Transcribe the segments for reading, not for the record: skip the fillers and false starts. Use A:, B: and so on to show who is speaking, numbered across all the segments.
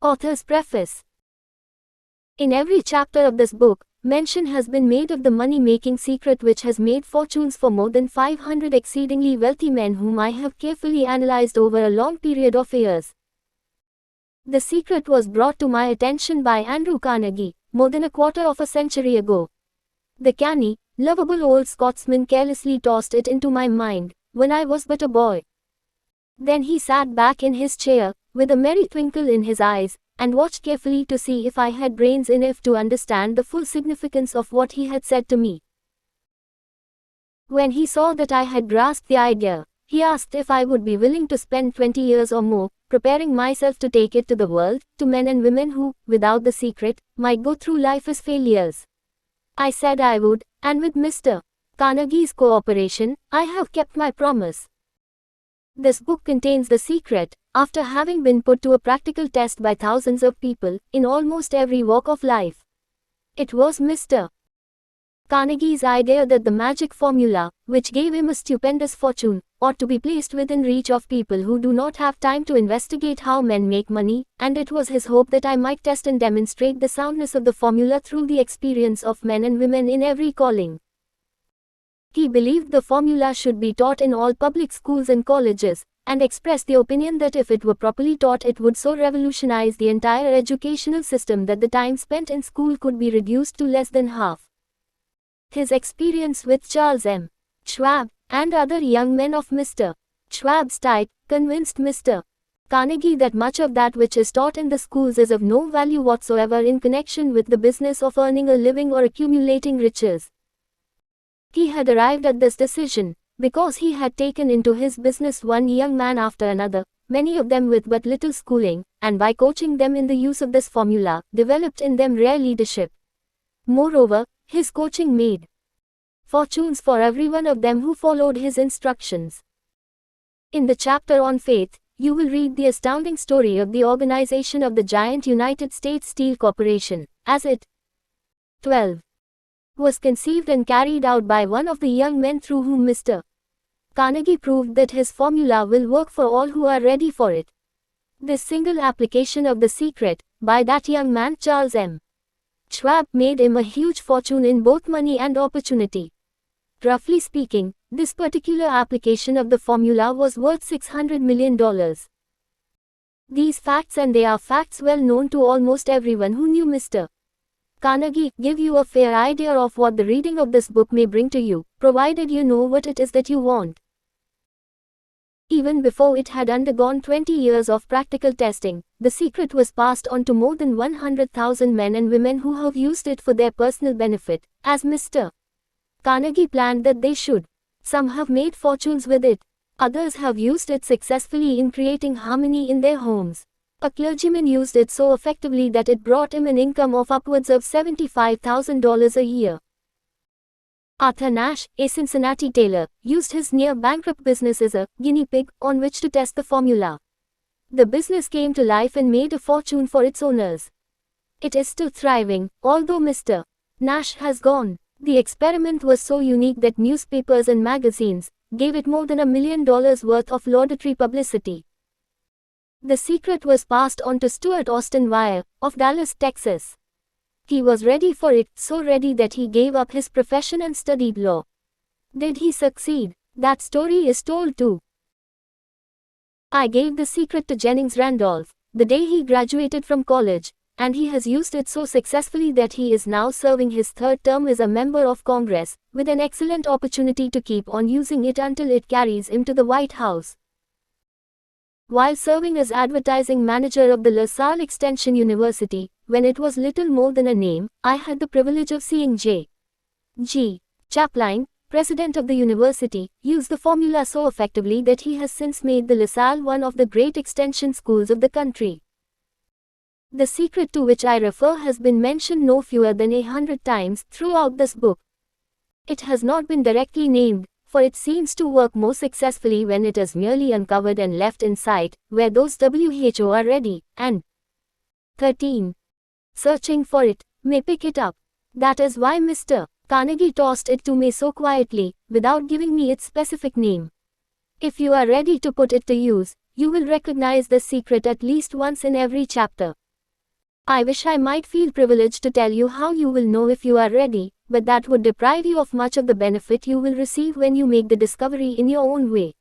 A: Author's Preface. In every chapter of this book, mention has been made of the money-making secret which has made fortunes for more than 500 exceedingly wealthy men whom I have carefully analyzed over a long period of years. The secret was brought to my attention by Andrew Carnegie, more than a quarter of a century ago. The canny, lovable old Scotsman carelessly tossed it into my mind, when I was but a boy. Then he sat back in his chair, with a merry twinkle in his eyes, and watched carefully to see if I had brains enough to understand the full significance of what he had said to me. When he saw that I had grasped the idea, he asked if I would be willing to spend 20 years or more, preparing myself to take it to the world, to men and women who, without the secret, might go through life as failures. I said I would, and with Mr. Carnegie's cooperation, I have kept my promise. This book contains the secret, after having been put to a practical test by thousands of people, in almost every walk of life. It was Mr. Carnegie's idea that the magic formula, which gave him a stupendous fortune, ought to be placed within reach of people who do not have time to investigate how men make money, and it was his hope that I might test and demonstrate the soundness of the formula through the experience of men and women in every calling. He believed the formula should be taught in all public schools and colleges, and expressed the opinion that if it were properly taught it would so revolutionize the entire educational system that the time spent in school could be reduced to less than half. His experience with Charles M. Schwab, and other young men of Mr. Schwab's type, convinced Mr. Carnegie that much of that which is taught in the schools is of no value whatsoever in connection with the business of earning a living or accumulating riches. He had arrived at this decision, because he had taken into his business one young man after another, many of them with but little schooling, and by coaching them in the use of this formula, developed in them rare leadership. Moreover, his coaching made fortunes for every one of them who followed his instructions. In the chapter on faith, you will read the astounding story of the organization of the giant United States Steel Corporation, as it 12. was conceived and carried out by one of the young men through whom Mr. Carnegie proved that his formula will work for all who are ready for it. This single application of the secret, by that young man Charles M. Schwab, made him a huge fortune in both money and opportunity. Roughly speaking, this particular application of the formula was worth $600 million. These facts, and they are facts well known to almost everyone who knew Mr. Carnegie, give you a fair idea of what the reading of this book may bring to you, provided you know what it is that you want. Even before it had undergone 20 years of practical testing, the secret was passed on to more than 100,000 men and women who have used it for their personal benefit, as Mr. Carnegie planned that they should. Some have made fortunes with it. Others have used it successfully in creating harmony in their homes. A clergyman used it so effectively that it brought him an income of upwards of $75,000 a year. Arthur Nash, a Cincinnati tailor, used his near-bankrupt business as a guinea pig on which to test the formula. The business came to life and made a fortune for its owners. It is still thriving, although Mr. Nash has gone. The experiment was so unique that newspapers and magazines gave it more than $1 million worth of laudatory publicity. The secret was passed on to Stuart Austin Weir, of Dallas, Texas. He was ready for it, so ready that he gave up his profession and studied law. Did he succeed? That story is told too. I gave the secret to Jennings Randolph, the day he graduated from college, and he has used it so successfully that he is now serving his third term as a member of Congress, with an excellent opportunity to keep on using it until it carries him to the White House. While serving as advertising manager of the LaSalle Extension University, when it was little more than a name, I had the privilege of seeing J. G. Chaplin, president of the university, use the formula so effectively that he has since made the LaSalle one of the great extension schools of the country. The secret to which I refer has been mentioned no fewer than 100 times throughout this book. It has not been directly named, for it seems to work more successfully when it is merely uncovered and left in sight, where those WHO are ready, and 13. searching for it, may pick it up. That is why Mr. Carnegie tossed it to me so quietly, without giving me its specific name. If you are ready to put it to use, you will recognize the secret at least once in every chapter. I wish I might feel privileged to tell you how you will know if you are ready, but that would deprive you of much of the benefit you will receive when you make the discovery in your own way.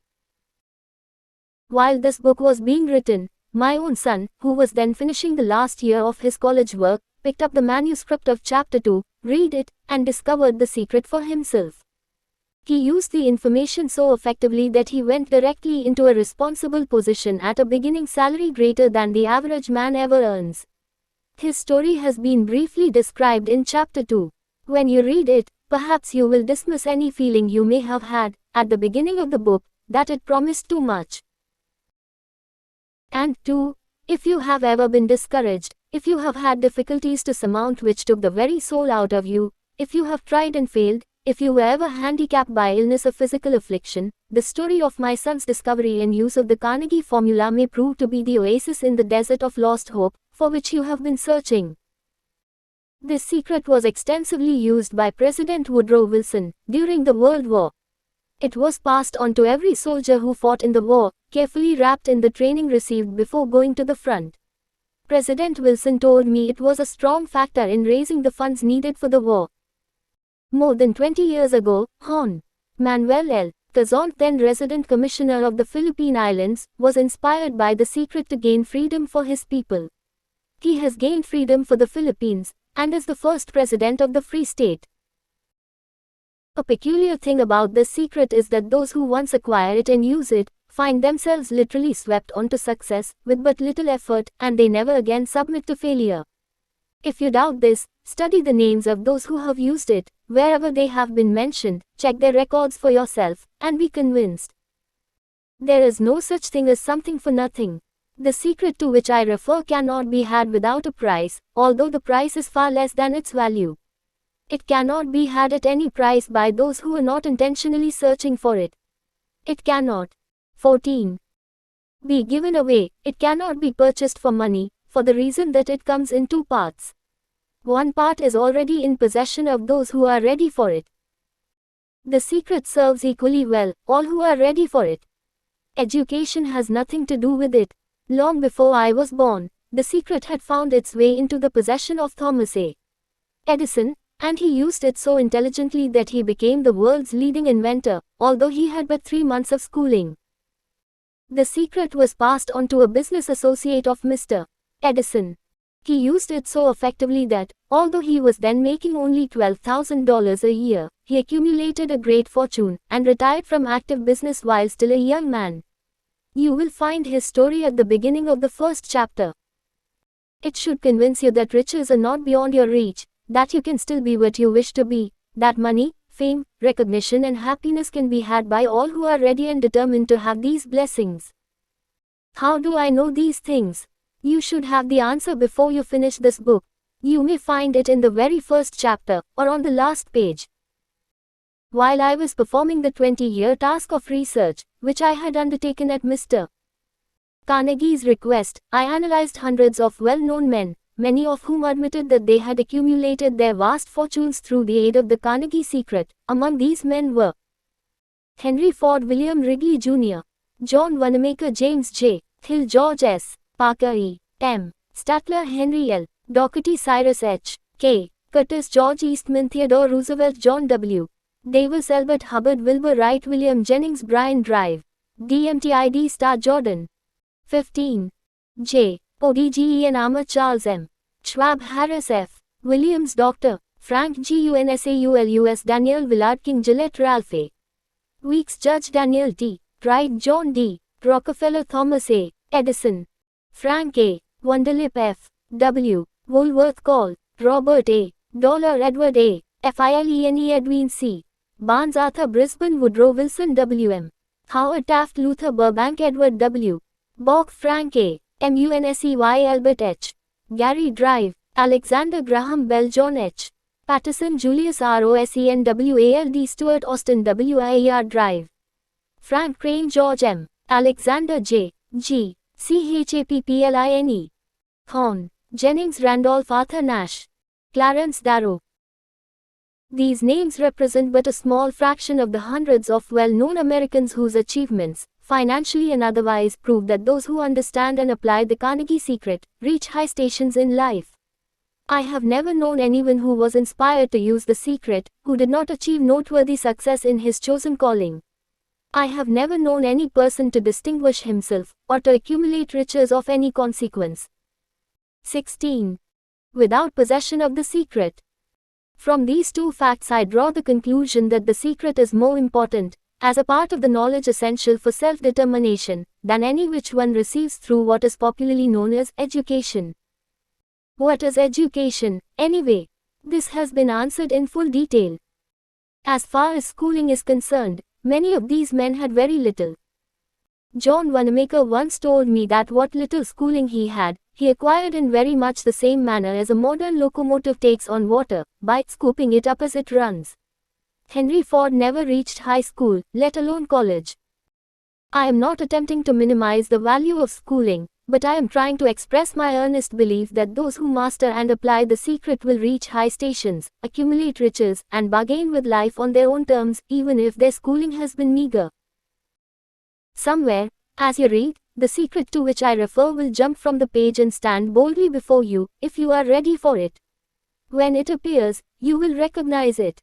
A: While this book was being written, my own son, who was then finishing the last year of his college work, picked up the manuscript of chapter 2, read it, and discovered the secret for himself. He used the information so effectively that he went directly into a responsible position at a beginning salary greater than the average man ever earns. His story has been briefly described in chapter 2. When you read it, perhaps you will dismiss any feeling you may have had, at the beginning of the book, that it promised too much. And 2. If you have ever been discouraged, if you have had difficulties to surmount which took the very soul out of you, if you have tried and failed, if you were ever handicapped by illness or physical affliction, the story of my son's discovery and use of the Carnegie formula may prove to be the oasis in the desert of lost hope, for which you have been searching. This secret was extensively used by President Woodrow Wilson during the World War. It was passed on to every soldier who fought in the war, carefully wrapped in the training received before going to the front. President Wilson told me it was a strong factor in raising the funds needed for the war. More than 20 years ago, Hon. Manuel L. Quezon, then resident commissioner of the Philippine Islands, was inspired by the secret to gain freedom for his people. He has gained freedom for the Philippines, and is the first president of the Free State. A peculiar thing about this secret is that those who once acquire it and use it, find themselves literally swept onto success, with but little effort, and they never again submit to failure. If you doubt this, study the names of those who have used it, wherever they have been mentioned, check their records for yourself, and be convinced. There is no such thing as something for nothing. The secret to which I refer cannot be had without a price, although the price is far less than its value. It cannot be had at any price by those who are not intentionally searching for it. It cannot. 14. Be given away. It cannot be purchased for money, for the reason that it comes in two parts. One part is already in possession of those who are ready for it. The secret serves equally well all who are ready for it. Education has nothing to do with it. Long before I was born, the secret had found its way into the possession of Thomas A. Edison, and he used it so intelligently that he became the world's leading inventor, although he had but 3 months of schooling. The secret was passed on to a business associate of Mr. Edison. He used it so effectively that, although he was then making only $12,000 a year, he accumulated a great fortune, and retired from active business while still a young man. You will find his story at the beginning of the first chapter. It should convince you that riches are not beyond your reach, that you can still be what you wish to be, that money, fame, recognition and happiness can be had by all who are ready and determined to have these blessings. How do I know these things? You should have the answer before you finish this book. You may find it in the very first chapter, or on the last page. While I was performing the 20-year task of research, which I had undertaken at Mr. Carnegie's request, I analyzed hundreds of well-known men, many of whom admitted that they had accumulated their vast fortunes through the aid of the Carnegie secret. Among these men were Henry Ford, William Wrigley Jr., John Wanamaker, James J. Hill, George S. Parker, E. M. Statler, Henry L. Doherty, Cyrus H. K. Curtis, George Eastman, Theodore Roosevelt, John W. Davis, Albert Hubbard, Wilbur Wright, William Jennings, Brian Drive, DMTID Star Jordan. 15. J. ODGEN Armour, Charles M. Schwab, Harris F. Williams, Dr. Frank G. UNSAULUS, Daniel Willard, King, Gillette, Ralph A. Weeks, Judge Daniel T. Wright, John D. Rockefeller, Thomas A. Edison, Frank A. Wunderlip, F. W. Woolworth, Call, Robert A. Dollar, Edward A. Filene, Edwin C. Barnes, Arthur Brisbane, Woodrow Wilson, W. M. Howard Taft, Luther Burbank, Edward W. Bok, Frank A. Munsey, Albert H. Gary Drive, Alexander Graham Bell, John H. Patterson, Julius Rosen, Wald Stewart, Austin Wier Drive, Frank Crane, George M. Alexander J. G. Chappline. Horn, Jennings, Randolph, Arthur Nash, Clarence Darrow. These names represent but a small fraction of the hundreds of well-known Americans whose achievements, financially and otherwise, prove that those who understand and apply the Carnegie Secret reach high stations in life. I have never known anyone who was inspired to use the secret, who did not achieve noteworthy success in his chosen calling. I have never known any person to distinguish himself, or to accumulate riches of any consequence. 16. Without possession of the secret. From these two facts I draw the conclusion that the secret is more important, as a part of the knowledge essential for self-determination, than any which one receives through what is popularly known as education. What is education, anyway? This has been answered in full detail. As far as schooling is concerned, many of these men had very little. John Wanamaker once told me that what little schooling he had, he acquired in very much the same manner as a modern locomotive takes on water, by scooping it up as it runs. Henry Ford never reached high school, let alone college. I am not attempting to minimize the value of schooling, but I am trying to express my earnest belief that those who master and apply the secret will reach high stations, accumulate riches, and bargain with life on their own terms, even if their schooling has been meager. Somewhere, as you read, the secret to which I refer will jump from the page and stand boldly before you, if you are ready for it. When it appears, you will recognize it.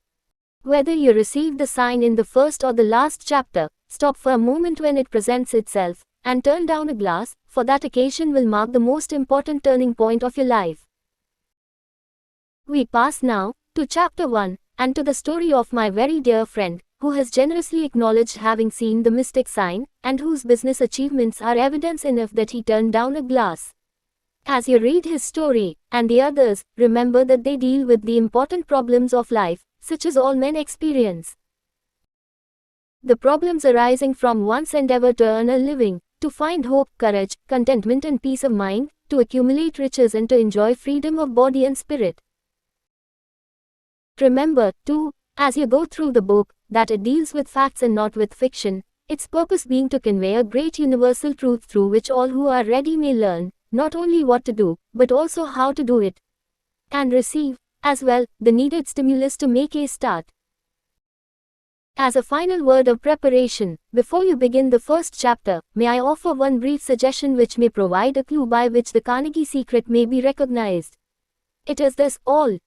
A: Whether you receive the sign in the first or the last chapter, stop for a moment when it presents itself, and turn down a glass, for that occasion will mark the most important turning point of your life. We pass now to chapter 1, and to the story of my very dear friend, who has generously acknowledged having seen the mystic sign, and whose business achievements are evidence enough that he turned down a glass. As you read his story, and the others, remember that they deal with the important problems of life, such as all men experience. The problems arising from one's endeavor to earn a living, to find hope, courage, contentment and peace of mind, to accumulate riches and to enjoy freedom of body and spirit. Remember, too, as you go through the book, that it deals with facts and not with fiction, its purpose being to convey a great universal truth through which all who are ready may learn, not only what to do, but also how to do it. And receive, as well, the needed stimulus to make a start. As a final word of preparation, before you begin the first chapter, may I offer one brief suggestion which may provide a clue by which the Carnegie Secret may be recognized. It is this: all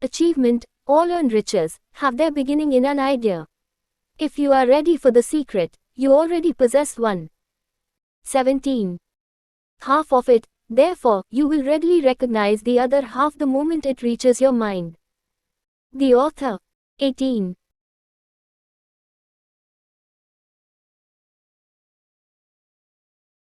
A: achievement, all earned riches, have their beginning in an idea. If you are ready for the secret, you already possess one. 17. Half of it, therefore, you will readily recognize the other half the moment it reaches your mind. The author. 18.